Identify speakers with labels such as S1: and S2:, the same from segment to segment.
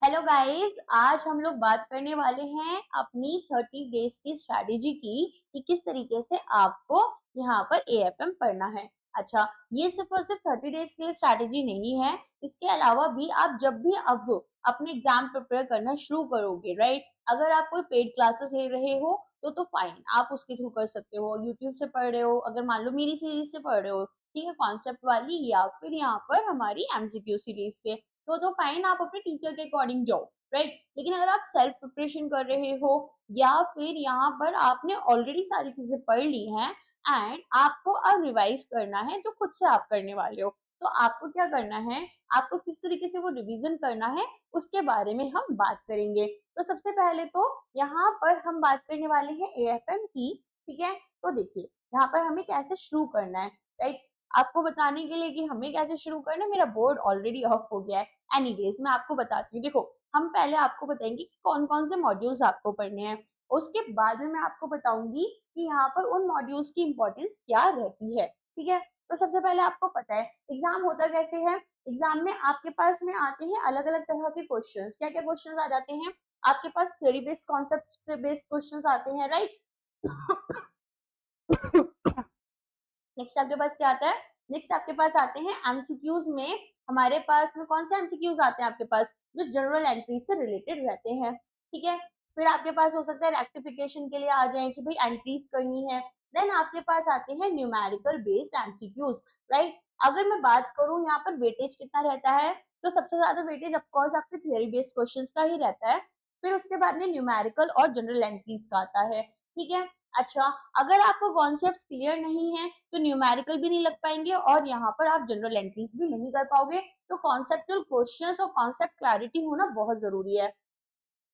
S1: Hello guys, आज हम लोग बात करने वाले हैं अपनी 30 डेज की स्ट्रैटेजी की कि किस तरीके से आपको यहाँ पर एएफएम पढ़ना है। अच्छा, ये सिर्फ और सिर्फ 30 डेज के लिए स्ट्रैटेजी नहीं है। इसके अलावा भी आप जब भी अब अपने एग्जाम प्रिपेयर करना शुरू करोगे, राइट, अगर आप कोई पेड क्लासेस ले रहे हो तो फाइन, आप उसके थ्रू कर सकते हो। यूट्यूब से पढ़ रहे हो, अगर मान लो मेरी सीरीज से पढ़ रहे हो, ठीक है, कॉन्सेप्ट वाली, या फिर यहाँ पर हमारी एमसीक्यू सीरीज से, तो फाइन, आप अपने टीचर के अकॉर्डिंग जाओ, राइट। लेकिन अगर आप सेल्फ प्रिपरेशन कर रहे हो या फिर यहाँ पर आपने ऑलरेडी सारी चीजें पढ़ ली हैं एंड आपको अब रिवाइज करना है, तो खुद से आप करने वाले हो, तो आपको क्या करना है, आपको किस तरीके से वो रिवीजन करना है, उसके बारे में हम बात करेंगे। तो सबसे पहले तो यहाँ पर हम बात करने वाले हैं एएफएम की, ठीक है। तो देखिए, यहाँ पर हमें कैसे शुरू करना है, राइट। आपको बताने के लिए कि हमें कैसे शुरू करना है, मेरा बोर्ड ऑलरेडी ऑफ हो गया है। एनीवेज, मैं आपको बताती हूँ। देखो, हम पहले आपको बताएंगे कि कौन कौन से मॉड्यूल्स आपको पढ़ने हैं, उसके बाद में मैं आपको बताऊंगी कि यहाँ पर उन मॉड्यूल्स की इंपॉर्टेंस क्या रहती है, ठीक है। तो सबसे पहले आपको पता है एग्जाम होता कैसे है। एग्जाम में आपके पास में आते हैं अलग अलग तरह के क्वेश्चंस। क्या क्या क्वेश्चंस आ जाते हैं आपके पास? Theory based, concept based questions आते हैं, राइट। नेक्स्ट आपके पास क्या आता है? नेक्स्ट आपके पास आते हैं एमसीक्यूज में। हमारे पास में कौन से एमसीक्यूज आते हैं आपके पास? जो जनरल एंट्री से रिलेटेड रहते हैं, ठीक है। फिर आपके पास हो सकता है रेक्टिफिकेशन के लिए आ जाए कि भाई एंट्रीज करनी है। देन आपके पास आते हैं न्यूमेरिकल बेस्ड एमसीक्यूज, राइट। अगर मैं बात करूं यहाँ पर वेटेज कितना रहता है, तो सबसे ज्यादा वेटेज ऑफकोर्स आपके थ्योरी बेस्ड क्वेश्चंस का ही रहता है। फिर उसके बाद में न्यूमेरिकल और जनरल एंट्रीज का आता है, ठीक है। अच्छा, अगर आपको कॉन्सेप्ट क्लियर नहीं है तो न्यूमेरिकल भी नहीं लग पाएंगे और यहाँ पर आप जनरल एंट्रीज भी नहीं कर पाओगे। तो कॉन्सेप्चुअल क्वेश्चंस और कॉन्सेप्ट क्लैरिटी होना बहुत जरूरी है।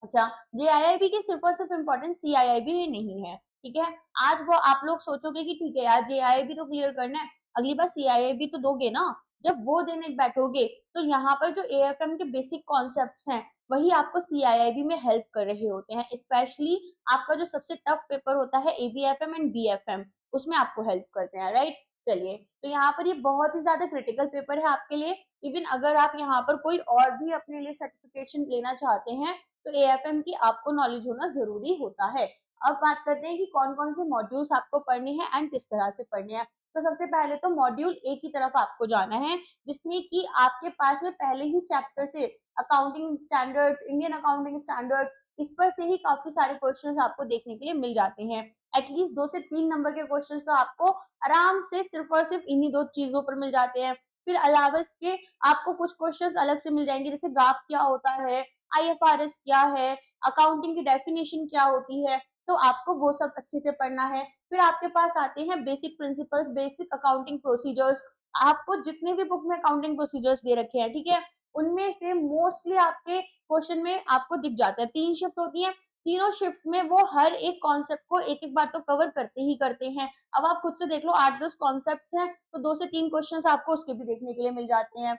S1: अच्छा, जेआईआईबी की सिर्फ और सिर्फ इम्पोर्टेंस सीआईआईबी ही नहीं है, ठीक है। आज वो आप लोग सोचोगे कि ठीक है यार, जेआईआईबी तो क्लियर करना है, अगली बार सीआईआईबी तो दोगे ना। जब वो देने बैठोगे तो यहाँ पर जो एएफएम के बेसिक कॉन्सेप्ट्स हैं वही आपको सीआईआईबी में हेल्प कर रहे होते हैं। स्पेशली आपका जो सबसे टफ पेपर होता है एबीएफएम एंड बीएफएम, उसमें आपको हेल्प करते हैं, राइट। चलिए, तो यहाँ पर ये बहुत ही ज्यादा क्रिटिकल पेपर है आपके लिए। इवन अगर आप यहाँ पर कोई और भी अपने लिए सर्टिफिकेशन लेना चाहते हैं तो एएफएम की आपको नॉलेज होना जरूरी होता है। अब बात करते हैं कि कौन कौन से मॉड्यूल्स आपको पढ़ने हैं एंड किस तरह से पढ़ने हैं। तो सबसे पहले तो मॉड्यूल ए की तरफ आपको जाना है, जिसमें कि आपके पास में पहले ही चैप्टर से accounting standards, Indian accounting standards, इस पर से ही काफी सारे क्वेश्चंस आपको देखने के लिए मिल जाते हैं। एटलीस्ट 2 से 3 नंबर के क्वेश्चंस तो आपको आराम से सिर्फ और सिर्फ इन्हीं दो चीजों पर मिल जाते हैं। फिर अलावा इसके आपको कुछ क्वेश्चंस अलग से मिल जाएंगे, जैसे गाप क्या होता है, आईएफआरएस क्या है, अकाउंटिंग की डेफिनेशन क्या होती है, तो आपको वो सब अच्छे से पढ़ना है। फिर आपके पास आते हैं basic principles, basic accounting procedures. आपको जितने भी बुक में अकाउंटिंग प्रोसीजर्स दे रखे हैं, ठीक है, उनमें से मोस्टली आपके क्वेश्चन में आपको दिख जाता है। 3 शिफ्ट होती है, तीनों शिफ्ट में वो हर एक कॉन्सेप्ट को एक एक बार तो कवर करते ही करते हैं। अब आप खुद से देख लो, 8-10 कॉन्सेप्ट हैं तो 2 से 3 क्वेश्चन आपको उसके भी देखने के लिए मिल जाते हैं।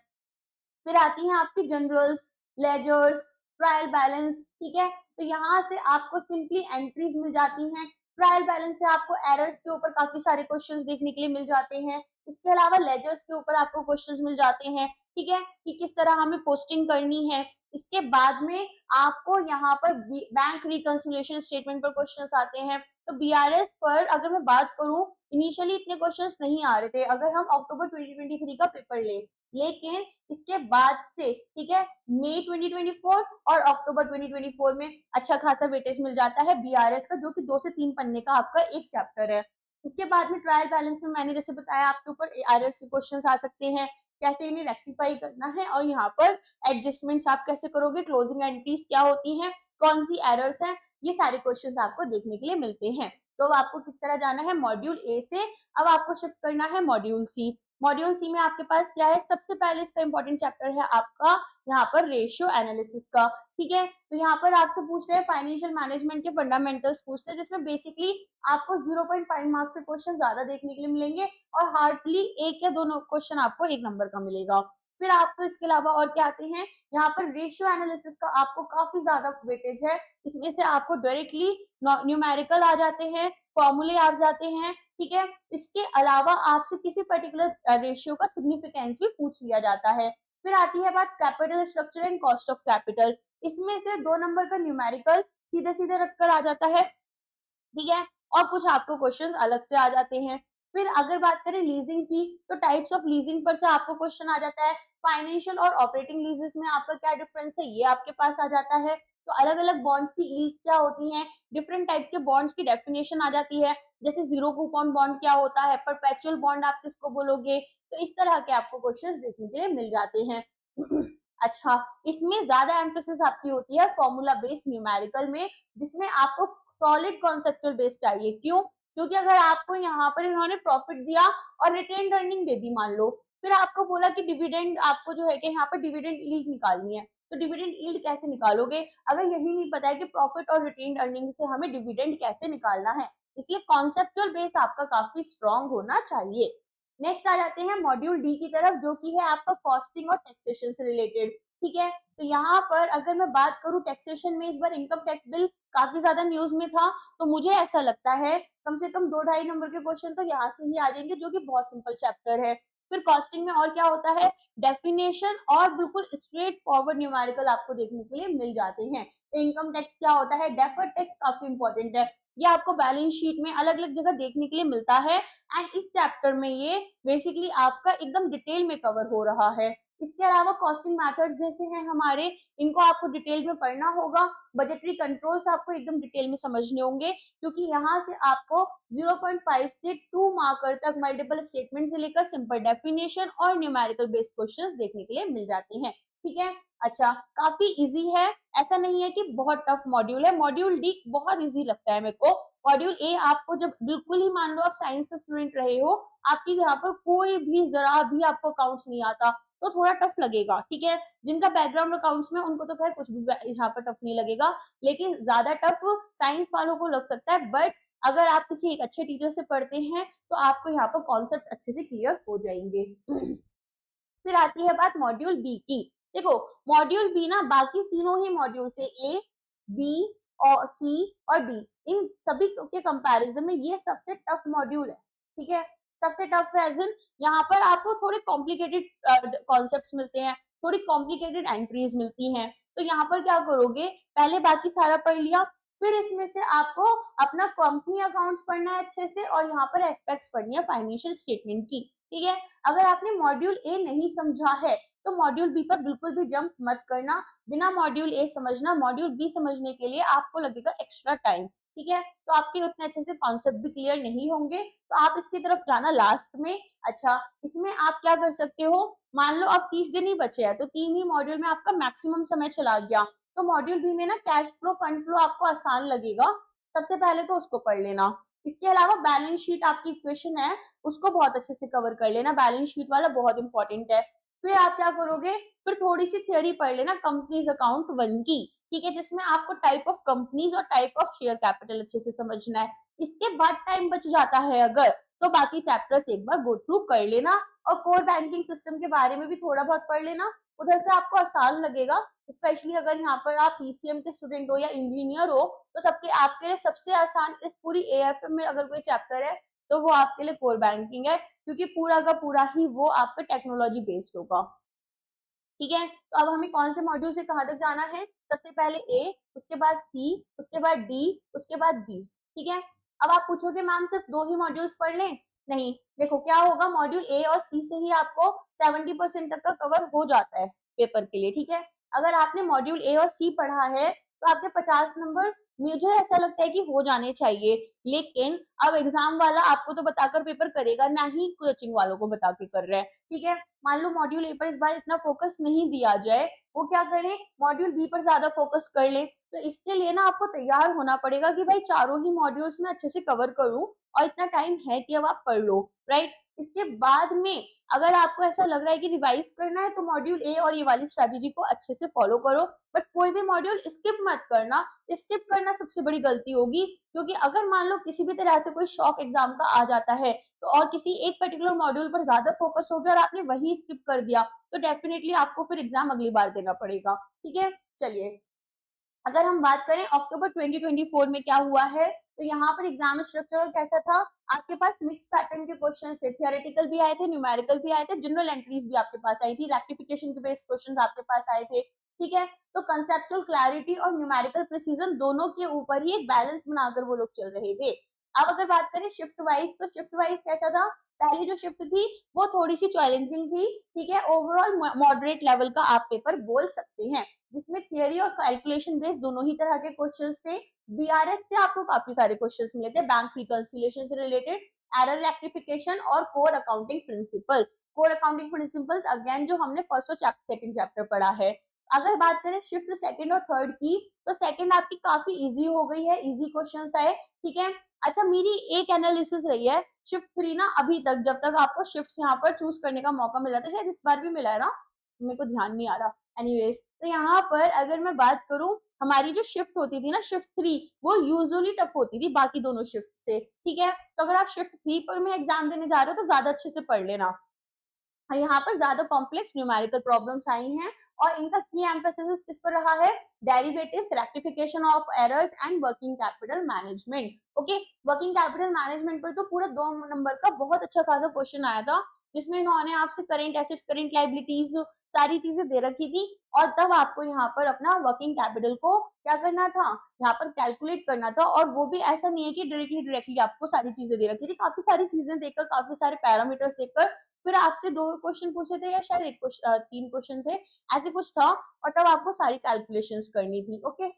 S1: फिर आती हैं आपकी जनरल्स, लेजर्स, ट्रायल बैलेंस, ठीक है। तो यहाँ से आपको सिंपली एंट्रीज मिल जाती हैं। ट्रायल बैलेंस से आपको एरर्स के ऊपर काफी सारे क्वेश्चंस देखने के लिए मिल जाते हैं। इसके अलावा लेजर्स के ऊपर आपको क्वेश्चंस मिल जाते हैं, ठीक है, कि किस तरह हमें पोस्टिंग करनी है। इसके बाद में आपको यहाँ पर बैंक रिकंसिलिएशन स्टेटमेंट पर क्वेश्चंस आते हैं। तो बीआरएस पर अगर मैं बात करूं, इनिशियली इतने क्वेश्चंस नहीं आ रहे थे अगर हम अक्टूबर 2023 का पेपर लेकिन इसके बाद से, ठीक है, मई 2024 और अक्टूबर 2024 में अच्छा खासा वेटेज मिल जाता है बीआरएस का, जो कि 2 से 3 पन्ने का आपका एक चैप्टर है। उसके बाद में ट्रायल बैलेंस में मैंने जैसे बताया आपके ऊपर एरर्स के क्वेश्चंस आ सकते हैं, कैसे इन्हें रेक्टिफाई करना है, और यहाँ पर एडजस्टमेंट्स आप कैसे करोगे, क्लोजिंग एंट्रीज क्या होती हैं, कौन सी एरर्स हैं, ये सारे क्वेश्चंस आपको देखने के लिए मिलते हैं। तो आपको किस तरह जाना है, मॉड्यूल ए से अब आपको शिफ्ट करना है मॉड्यूल सी। मॉड्यूल सी में आपके पास क्या है, सबसे पहले इसका इंपॉर्टेंट चैप्टर है आपका यहाँ पर रेशियो एनालिसिस का, ठीक है। तो यहाँ पर आपसे पूछ रहे हैं फाइनेंशियल मैनेजमेंट के फंडामेंटल्स पूछते हैं, जिसमें बेसिकली आपको 0.5 मार्क्स के क्वेश्चन ज्यादा देखने के लिए मिलेंगे और हार्डली 1 या 2 क्वेश्चन आपको 1 नंबर का मिलेगा। फिर आपको इसके अलावा और क्या आते हैं, यहाँ पर रेशियो एनालिसिस का आपको काफी ज्यादा वेटेज है। इसमें से आपको डायरेक्टली न्यूमेरिकल आ जाते हैं, फॉर्मूले आ जाते हैं, ठीक है। इसके अलावा आपसे किसी पर्टिकुलर रेशियो का सिग्निफिकेंस भी पूछ लिया जाता है। फिर आती है बात capital structure and cost of capital. इसमें से 2 नंबर का न्यूमेरिकल सीधे सीधे रखकर आ जाता है, ठीक है, और कुछ आपको क्वेश्चंस अलग से आ जाते हैं। फिर अगर बात करें लीजिंग की, तो टाइप्स ऑफ लीजिंग पर से आपको क्वेश्चन आ जाता है। फाइनेंशियल और ऑपरेटिंग लीजेस में आपका क्या डिफरेंस है, ये आपके पास आ जाता है। तो अलग अलग बॉन्ड्स की यील्ड क्या होती हैं, डिफरेंट टाइप के बॉन्ड्स की डेफिनेशन आ जाती है, जैसे जीरो कूपन बॉन्ड क्या होता है, परपेचुअल बॉन्ड आप किसको बोलोगे। तो इस तरह के आपको क्वेश्चंस देखने के लिए मिल जाते हैं। अच्छा, इसमें ज्यादा एम्फेसिस आपकी होती है फॉर्मूला बेस्ड न्यूमेरिकल में, जिसमें आपको सॉलिड कॉन्सेप्चुअल बेस चाहिए। क्यों? क्योंकि अगर आपको यहाँ पर इन्होंने प्रॉफिट दिया और रिटेन अर्निंग दे दी मान लो, फिर आपको बोला कि डिविडेंड आपको जो है कि यहाँ पर डिविडेंड यील्ड निकालनी है, तो डिविडेंड यील्ड कैसे निकालोगे अगर यही नहीं पता है कि प्रॉफिट और रिटेन अर्निंग से हमें डिविडेंड कैसे निकालना है। इसलिए कॉन्सेप्चुअल बेस आपका काफी स्ट्रॉन्ग होना चाहिए। नेक्स्ट आ जाते हैं मॉड्यूल डी की तरफ, जो कि है आपका कॉस्टिंग और टैक्सेशन से रिलेटेड, ठीक है। तो यहाँ पर अगर मैं बात करूँ टैक्सेशन में, इस बार इनकम टैक्स बिल काफी ज्यादा न्यूज में था, तो मुझे ऐसा लगता है कम से कम 2-2.5 नंबर के क्वेश्चन तो यहाँ से ही आ जाएंगे, जो कि बहुत सिंपल चैप्टर है। फिर कॉस्टिंग में और क्या होता है, डेफिनेशन और बिल्कुल स्ट्रेट फॉरवर्ड न्यूमेरिकल आपको देखने के लिए मिल जाते हैं। तो इनकम टैक्स क्या होता है, डेफर्ड टैक्स काफी इंपॉर्टेंट है, ये आपको बैलेंस शीट में अलग अलग जगह देखने के लिए मिलता है। एंड इस चैप्टर में ये बेसिकली आपका एकदम डिटेल में कवर हो रहा है। इसके अलावा कॉस्टिंग मेथड्स जैसे हैं हमारे, इनको आपको डिटेल में पढ़ना होगा। बजटरी कंट्रोल्स आपको एकदम डिटेल में समझने होंगे, क्योंकि यहाँ से आपको 0.5 से 2 मार्कर तक मल्टीपल स्टेटमेंट से लेकर सिंपल डेफिनेशन और न्यूमेरिकल बेस्ड क्वेश्चंस देखने के लिए मिल जाते हैं, ठीक है। अच्छा, काफी इजी है, ऐसा नहीं है कि बहुत टफ मॉड्यूल है। मॉड्यूल डी बहुत इजी लगता है मेरे को। मॉड्यूल ए आपको जब बिल्कुल ही मान लो आप साइंस का स्टूडेंट रहे हो, आपकी यहाँ पर कोई भी जरा भी आपको अकाउंट्स नहीं आता, तो थोड़ा टफ लगेगा, ठीक है। जिनका बैकग्राउंड अकाउंट्स में उनको तो खैर कुछ भी यहाँ पर टफ नहीं लगेगा, लेकिन ज्यादा टफ साइंस वालों को लग सकता है। बट अगर आप किसी एक अच्छे टीचर से पढ़ते हैं तो आपको यहाँ पर कॉन्सेप्ट अच्छे से क्लियर हो जाएंगे। फिर आती है बात मॉड्यूल बी की। देखो, मॉड्यूल बी ना बाकी तीनों ही मॉड्यूल से, ए, बी और सी और डी, इन सभी के कंपैरिजन में ये सबसे टफ मॉड्यूल है, ठीक है। सबसे टफ है एज इन यहाँ पर आपको थोड़े कॉम्प्लिकेटेड कॉन्सेप्ट्स मिलते हैं, थोड़ी कॉम्प्लिकेटेड एंट्रीज मिलती हैं। तो यहाँ पर क्या करोगे, पहले बाकी सारा पढ़ लिया, फिर इसमें से आपको अपना कंपनी अकाउंट्स पढ़ना है अच्छे से, और यहाँ पर एस्पेक्ट्स पढ़नी है फाइनेंशियल स्टेटमेंट की, ठीक है। अगर आपने मॉड्यूल ए नहीं समझा है तो मॉड्यूल बी पर बिल्कुल भी जंप मत करना। बिना मॉड्यूल ए समझना मॉड्यूल बी समझने के लिए आपको लगेगा एक्स्ट्रा टाइम, ठीक है। तो आपके उतने अच्छे से कॉन्सेप्ट भी क्लियर नहीं होंगे, तो आप इसकी तरफ जाना लास्ट में। अच्छा, इसमें आप क्या कर सकते हो, मान लो अब 30 दिन ही बचे हैं, तो 3 ही मॉड्यूल में आपका मैक्सिमम समय चला गया, तो मॉड्यूल बी में ना कैश फ्लो फंड फ्लो आपको आसान लगेगा, सबसे पहले तो उसको पढ़ लेना। इसके अलावा बैलेंस शीट आपकी इक्वेशन है, उसको बहुत अच्छे से कवर कर लेना, बैलेंस शीट वाला बहुत इंपॉर्टेंट है। फिर आप क्या करोगे, फिर थोड़ी सी थ्योरी पढ़ लेना कंपनीज अकाउंट 1 की, ठीक है, जिसमें आपको टाइप ऑफ कंपनीज और टाइप ऑफ शेयर कैपिटल अच्छे से समझना है। इसके बाद टाइम बच जाता है अगर, तो बाकी चैप्टर्स एक बार गो थ्रू कर लेना, और कोर बैंकिंग सिस्टम के बारे में भी थोड़ा बहुत पढ़ लेना, उधर से आपको आसान लगेगा। स्पेशली अगर यहाँ पर आप पीसीएम के स्टूडेंट हो या इंजीनियर हो, तो सबके आपके लिए सबसे आसान इस पूरी एएफएम में अगर कोई चैप्टर है तो वो आपके लिए कोर बैंकिंग है, क्योंकि पूरा का पूरा ही वो आपका टेक्नोलॉजी बेस्ड होगा, ठीक है। तो अब हमें कौन से मॉड्यूल से कहाँ तक जाना है, सबसे पहले ए, उसके बाद सी, उसके बाद डी, उसके बाद बी, ठीक है। अब आप पूछोगे मैम सिर्फ 2 ही मॉड्यूल्स पढ़ लें, नहीं, देखो क्या होगा, मॉड्यूल ए और सी से ही आपको 70% तक का कवर हो जाता है पेपर के लिए, ठीक है। अगर आपने मॉड्यूल ए और सी पढ़ा है तो आपके 50 नंबर मुझे ऐसा लगता है कि हो जाने चाहिए। लेकिन अब एग्जाम वाला आपको तो बताकर पेपर करेगा, ना ही कोचिंग वालों को बता के कर रहा है, ठीक है। मान लो मॉड्यूल ए पर इस बार इतना फोकस नहीं दिया जाए, वो क्या करे, मॉड्यूल बी पर ज्यादा फोकस कर ले। तो इसके लिए ना आपको तैयार होना पड़ेगा कि भाई चारों ही मॉड्यूल्स में अच्छे से कवर करूं, और इतना टाइम है कि अब आप पढ़ लो, राइट। इसके बाद में अगर आपको ऐसा लग रहा है कि रिवाइज करना है तो मॉड्यूल ए और ये वाली स्ट्रेटेजी को अच्छे से फॉलो करो, बट कोई भी मॉड्यूल स्किप मत करना। स्किप करना सबसे बड़ी गलती होगी, क्योंकि अगर मान लो किसी भी तरह से कोई शॉक एग्जाम का आ जाता है, तो और किसी एक पर्टिकुलर मॉड्यूल पर ज्यादा फोकस हो गया और आपने वही स्किप कर दिया, तो डेफिनेटली आपको फिर एग्जाम अगली बार देना पड़ेगा, ठीक है। चलिए, अगर हम बात करें अक्टूबर 2024 में क्या हुआ है, तो यहाँ पर एग्जाम स्ट्रक्चर कैसा था, आपके पास मिक्स पैटर्न के क्वेश्चन थे, थियोरेटिकल भी आए थे, न्यूमेरिकल भी आए थे, जनरल एंट्रीज भी आपके पास आई थी, रेक्टिफिकेशन के बेस्ड क्वेश्चन आपके पास आए थे। ठीक है। तो कंसेप्चुअल क्लैरिटी और न्यूमेरिकल प्रिसीजन दोनों के ऊपर ही एक बैलेंस बनाकर वो लोग चल रहे थे। अब अगर बात करें शिफ्ट वाइज, तो शिफ्ट वाइज कैसा था, पहली जो शिफ्ट थी वो थोड़ी सी चैलेंजिंग थी, ठीक है। ओवरऑल मॉडरेट लेवल का आप पेपर बोल सकते हैं, जिसमें थियरी और कैलकुलेशन बेस्ड दोनों ही तरह के क्वेश्चंस थे। बीआरएस से आपको काफी सारे क्वेश्चंस मिले थे, बैंक रिकंसिलिएशन से रिलेटेड, एरर रेक्टिफिकेशन और core accounting principle. Core accounting principles again जो हमने फर्स्ट और सेकंड चैप्टर पढ़ा है। अगर बात करें शिफ्ट सेकंड और थर्ड की, तो सेकंड आपकी काफी इजी हो गई है, इजी क्वेश्चंस आए, ठीक है। अच्छा, मेरी एक एनालिसिस रही है शिफ्ट 3 ना, अभी तक जब तक आपको शिफ्ट यहाँ पर चूज करने का मौका मिला था, शायद इस बार भी मिला है ना, मेरे को ध्यान नहीं आ रहा, एनीवेज। तो यहाँ पर अगर मैं बात करूं, हमारी जो शिफ्ट होती थी ना शिफ्ट 3, वो यूजुअली टफ होती थी बाकी दोनों शिफ्ट से, ठीक है। तो अगर आप शिफ्ट 3 पर में एग्जाम देने जा रहे हो तो ज्यादा अच्छे से पढ़ लेना। यहाँ पर ज्यादा कॉम्प्लेक्स न्यूमेरिकल प्रॉब्लम्स आई हैं, और इनका की एम्फेसिस किस पर रहा है, derivatives, rectification of errors and working capital management. Okay, working capital management पर तो पूरा 2 नंबर का बहुत अच्छा खासा क्वेश्चन आया था, जिसमें इन्होंने आपसे करेंट एसेट्स, करेंट लायबिलिटीज सारी चीजें दे रखी थी, और तब आपको यहाँ पर अपना वर्किंग कैपिटल को क्या करना था, यहाँ पर कैलकुलेट करना था। और वो भी ऐसा नहीं है कि डायरेक्टली आपको सारी चीजें दे रखी थी, काफी सारी चीजें देकर, काफी सारे पैरामीटर्स देकर फिर आपसे 2 क्वेश्चन पूछे थे, या शायद 3 क्वेश्चन थे, ऐसे कुछ था, और तब आपको सारी कैलकुलेशंस करनी थी। ओके,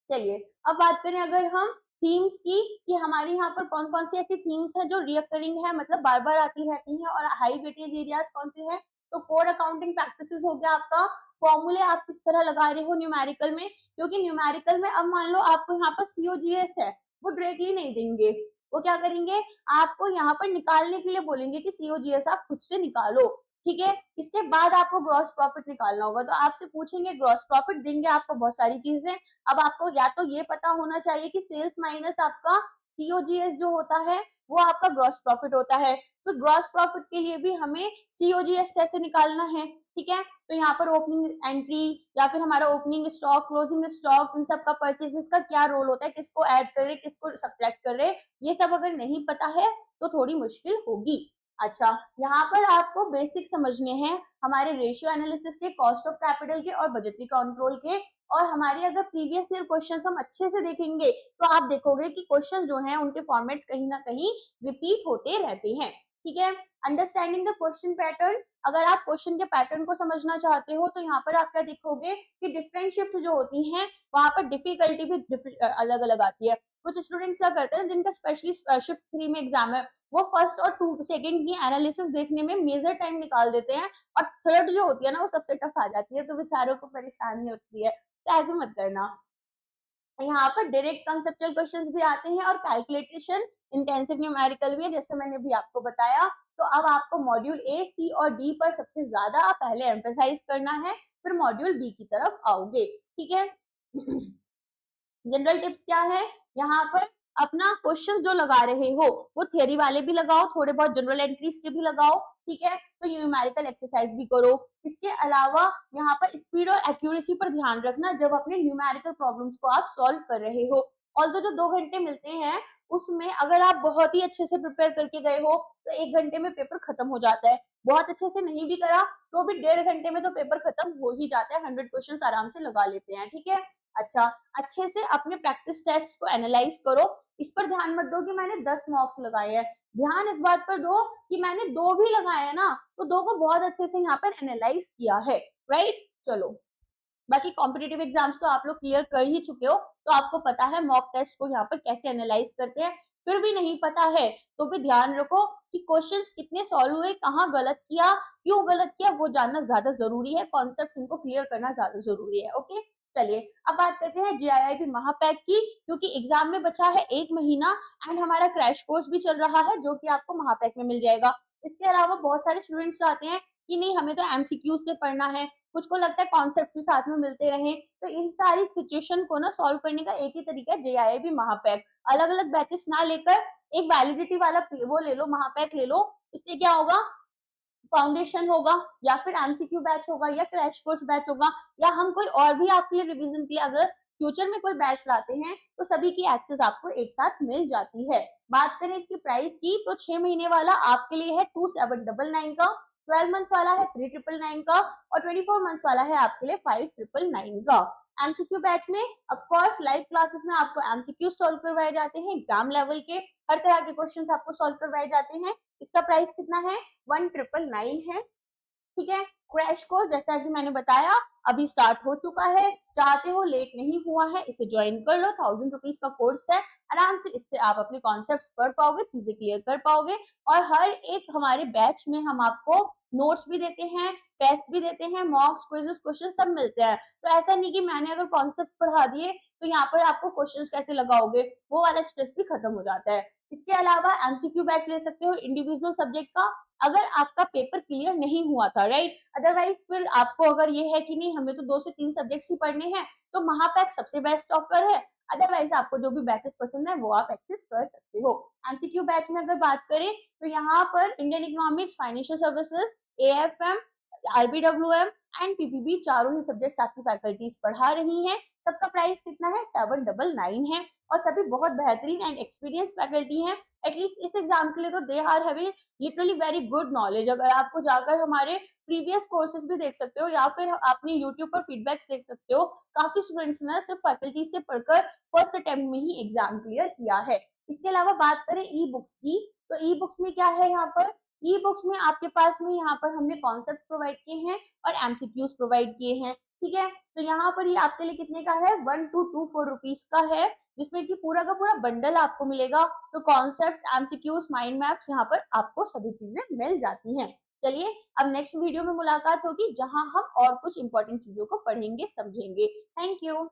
S1: चलिए अब बात करें अगर हम थीम्स की, कि हमारे यहाँ पर कौन कौन सी ऐसी थीम्स है जो रिकरिंग है, मतलब बार बार आती रहती हैं, और हाई वेटेज एरियाज कौन से हैं। तो कोर अकाउंटिंग प्रैक्टिसेस हो गया आपका, फॉर्मूले आप किस तरह लगा रहे हो न्यूमेरिकल में, क्योंकि न्यूमेरिकल में अब मान लो आपको यहाँ पर सीओजीएस है, वो डायरेक्टली नहीं देंगे, वो क्या करेंगे, आपको यहाँ पर निकालने के लिए बोलेंगे कि सीओजीएस आप खुद से निकालो, ठीक है। इसके बाद आपको ग्रॉस प्रॉफिट निकालना होगा, तो आपसे पूछेंगे ग्रॉस प्रॉफिट, देंगे आपको बहुत सारी चीजें। अब आपको या तो ये पता होना चाहिए कि सेल्स माइनस आपका सीओजीएस जो होता है वो आपका ग्रॉस प्रॉफिट होता है, तो ग्रॉस प्रॉफिट के लिए भी हमें सीओजीएस कैसे निकालना है, ठीक है। तो यहाँ पर ओपनिंग एंट्री, या फिर हमारा ओपनिंग स्टॉक, क्लोजिंग स्टॉक, इन सब का परचेज का क्या रोल होता है, किसको ऐड करे, किसको सब्ट्रैक्ट करे, ये सब अगर नहीं पता है तो थोड़ी मुश्किल होगी। अच्छा, यहाँ पर आपको बेसिक समझने हैं हमारे रेशियो एनालिसिस के, कॉस्ट ऑफ कैपिटल के और बजटरी कंट्रोल के। और हमारे अगर प्रीवियस ईयर क्वेश्चंस हम अच्छे से देखेंगे तो आप देखोगे कि क्वेश्चंस जो हैं उनके फॉर्मेट्स कहीं ना कहीं रिपीट होते रहते हैं, ठीक है। अंडरस्टैंडिंग द क्वेश्चन पैटर्न, अगर आप क्वेश्चन के पैटर्न को समझना चाहते हो तो यहाँ पर आप क्या देखोगे कि डिफरेंट शिफ्ट जो होती हैं वहां पर डिफिकल्टी भी अलग अलग आती है। कुछ स्टूडेंट्स क्या करते हैं, जिनका स्पेशली शिफ्ट 3 में एग्जाम है, वो फर्स्ट और सेकंड की एनालिसिस देखने में मेजर टाइम निकाल देते हैं, और थर्ड जो होती है ना वो सबसे टफ आ जाती है, तो बेचारों को परेशानी होती है, तो ऐसे मत करना। यहाँ पर डायरेक्ट कंसेप्चुअल क्वेश्चंस भी आते हैं, और कैलकुलेशन इंटेंसिव न्यूमेरिकल भी है, जैसे मैंने भी आपको बताया। तो अब आपको मॉड्यूल ए, सी और डी पर सबसे ज्यादा पहले एम्फेसाइज करना है, फिर मॉड्यूल बी की तरफ आओगे, ठीक है। जनरल टिप्स क्या है, यहाँ पर अपना क्वेश्चंस जो लगा रहे हो वो थियरी वाले भी लगाओ, थोड़े बहुत जनरल एंट्रीज के भी लगाओ, ठीक है। तो न्यूमेरिकल एक्सरसाइज भी करो। इसके अलावा यहाँ पर स्पीड और एक्यूरेसी पर ध्यान रखना जब अपने न्यूमेरिकल प्रॉब्लम्स को आप सॉल्व कर रहे हो। ऑल्दो जो 2 घंटे मिलते हैं उसमें अगर आप बहुत ही अच्छे से प्रिपेयर करके गए हो तो 1 घंटे में पेपर खत्म हो जाता है, बहुत अच्छे से नहीं भी करा तो भी 1.5 घंटे में तो पेपर खत्म हो ही जाता है, 100 क्वेश्चन आराम से लगा लेते हैं, ठीक है। अच्छा, अच्छे से अपने प्रैक्टिस टेस्ट को एनालाइज करो, इस पर ध्यान मत दो कि मैंने 10 मॉक्स लगाए हैं, ध्यान इस बात पर दो कि मैंने 2 भी लगाए हैं ना, तो 2 को बहुत अच्छे से यहाँ पर एनालाइज किया है, राइट। चलो, बाकी कॉम्पिटिटिव एग्जाम्स तो आप लोग क्लियर कर ही चुके हो, तो आपको पता है मॉक टेस्ट को यहाँ पर कैसे एनालाइज करते हैं। फिर भी नहीं पता है तो भी ध्यान रखो कि क्वेश्चंस कितने सॉल्व हुए, कहाँ गलत किया, क्यों गलत किया, वो जानना ज्यादा जरूरी है, कॉन्सेप्ट उनको क्लियर करना ज्यादा जरूरी है। ओके, चलिए अब बात करते हैं JIIB महापैक की, क्योंकि एग्जाम में बचा है 1 महीना, एंड हमारा क्रैश कोर्स भी चल रहा है जो कि आपको महापैक में मिल जाएगा। इसके अलावा बहुत सारे स्टूडेंट्स आते हैं कि नहीं हमें तो MCQ से पढ़ना है, कुछ को लगता है कॉन्सेप्ट भी साथ में मिलते रहे, तो इन सारी सिचुएशन को ना सॉल्व करने का एक ही तरीका है, JIIB महापैक। अलग अलग बैचेस ना लेकर एक वैलिडिटी वाला वो ले लो, महापैक ले लो। इससे क्या होगा, फाउंडेशन होगा, या फिर MCQ बैच होगा, या क्रैश कोर्स बैच होगा, या हम कोई और भी आपके लिए रिवीजन के लिए अगर फ्यूचर में कोई बैच लाते हैं तो सभी की एक्सेस आपको एक साथ मिल जाती है। बात करें इसकी प्राइस की तो 6 महीने वाला आपके लिए है 2799 का, 12 मंथ्स वाला है 3,999 का, और 24 मंथ्स वाला है आपके लिए 5,999 का। एमसीक्यू बैच में ऑफ कोर्स लाइव क्लासेस में आपको एमसीक्यू सॉल्व करवाए जाते हैं, एग्जाम लेवल के हर तरह के क्वेश्चंस आपको सॉल्व करवाए जाते हैं। इसका प्राइस कितना है, 1,999 है। ठीक है, क्रैश कोर्स जैसा कि मैंने बताया अभी स्टार्ट हो चुका है, चाहते हो लेट नहीं हुआ है इसे ज्वाइन कर लो। 1,000 रुपीज का कोर्स है, आराम से इससे आप अपने कॉन्सेप्ट पढ़ पाओगे, चीजें क्लियर कर पाओगे। और हर एक हमारे बैच में हम आपको नोट्स भी देते हैं, टेस्ट भी देते हैं, मॉक्स, क्विजेस, क्वेश्चन सब मिलते हैं। तो ऐसा नहीं कि मैंने अगर कॉन्सेप्ट पढ़ा दिए तो यहाँ पर आपको क्वेश्चंस कैसे लगाओगे, वो वाला स्ट्रेस भी खत्म हो जाता है। इसके अलावा एमसीक्यू बैच ले सकते हो इंडिविजुअल सब्जेक्ट का, अगर आपका पेपर क्लियर नहीं हुआ था, राइट। अदरवाइज फिर आपको अगर ये है कि नहीं हमें तो 2 से 3 सब्जेक्ट्स ही पढ़ने हैं, तो महापैक सबसे बेस्ट ऑफर है। अदरवाइज आपको जो भी बैचेस पसंद है वो आप एक्सेस कर सकते हो। एमसीक्यू बैच में अगर बात करें तो यहाँ पर Indian economics, financial services, AFM, RBWM and PPB चारों ही सब्जेक्ट्स आपकी फैकल्टीज पढ़ा रही हैं। सबका प्राइस कितना है, 799 है, और सभी बहुत बेहतरीन एंड एक्सपीरियंस फैकल्टी हैं। एटलीस्ट इस एग्जाम के लिए तो they are having literally very good knowledge. अगर आपको जाकर हमारे प्रीवियस कोर्सेज भी देख सकते हो या फिर आपने यूट्यूब पर फीडबैक्स देख सकते हो, काफी स्टूडेंट्स ने सिर्फ फैकल्टी से पढ़कर फर्स्ट अटेम्प्ट में ही एग्जाम क्लियर किया है। इसके अलावा बात करें ई बुक्स की, तो ई बुक्स में क्या है, यहाँ पर ई बुक्स में आपके पास में यहाँ पर हमने कॉन्सेप्ट प्रोवाइड किए हैं और एमसीक्यूज प्रोवाइड किए हैं। ठीक है, तो यहाँ पर ये आपके लिए कितने का है, 1,224 रुपीज का है, जिसमें कि पूरा का पूरा बंडल आपको मिलेगा। तो कॉन्सेप्ट, एमसीक्यूज, माइंड मैप्स, यहाँ पर आपको सभी चीजें मिल जाती हैं। चलिए अब नेक्स्ट वीडियो में मुलाकात होगी जहां हम और कुछ इंपॉर्टेंट चीजों को पढ़ेंगे, समझेंगे। Thank you.